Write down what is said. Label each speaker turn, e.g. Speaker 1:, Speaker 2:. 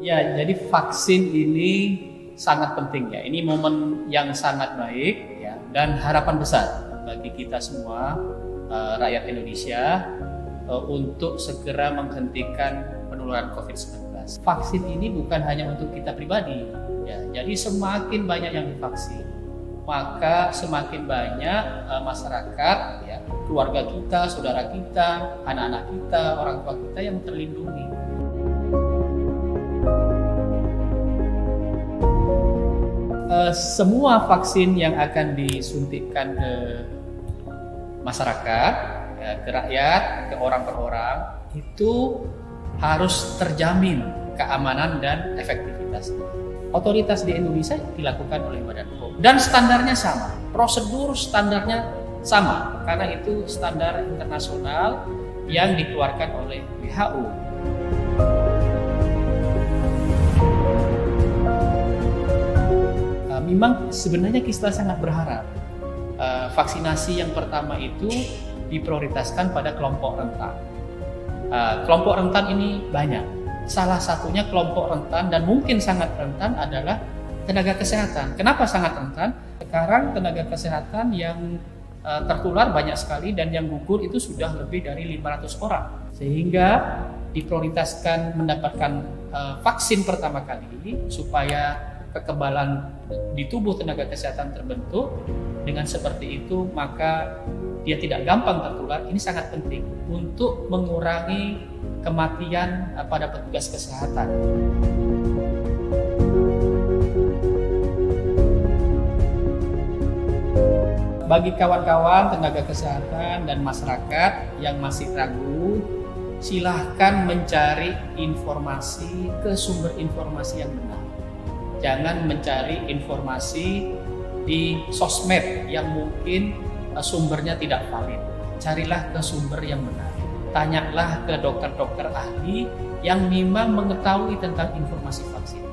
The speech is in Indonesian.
Speaker 1: Ya, jadi vaksin ini sangat penting ya. Ini momen yang sangat baik ya, dan harapan besar bagi kita semua rakyat Indonesia untuk segera menghentikan penularan COVID-19. Vaksin ini bukan hanya untuk kita pribadi ya. Jadi semakin banyak yang divaksin, maka semakin banyak masyarakat ya, keluarga kita, saudara kita, anak-anak kita, orang tua kita yang terlindungi. Semua vaksin yang akan disuntikkan ke masyarakat, ya, ke rakyat, ke orang per orang, itu harus terjamin keamanan dan efektivitasnya. Otoritas di Indonesia dilakukan oleh Badan POM dan standarnya sama, prosedur standarnya sama karena itu standar internasional yang dikeluarkan oleh WHO. Memang sebenarnya kita sangat berharap vaksinasi yang pertama itu diprioritaskan pada kelompok rentan. Kelompok rentan ini banyak. Salah satunya kelompok rentan dan mungkin sangat rentan adalah tenaga kesehatan. Kenapa sangat rentan? Sekarang tenaga kesehatan yang tertular banyak sekali dan yang gugur itu sudah lebih dari 500 orang. Sehingga diprioritaskan mendapatkan vaksin pertama kali supaya kekebalan di tubuh tenaga kesehatan terbentuk. Dengan seperti itu maka dia tidak gampang tertular. Ini sangat penting untuk mengurangi kematian pada petugas kesehatan. Bagi kawan-kawan tenaga kesehatan dan masyarakat yang masih ragu, silahkan mencari informasi ke sumber informasi yang benar. Jangan mencari informasi di sosmed yang mungkin sumbernya tidak valid. Carilah ke sumber yang benar. Tanyalah ke dokter-dokter ahli yang memang mengetahui tentang informasi vaksin.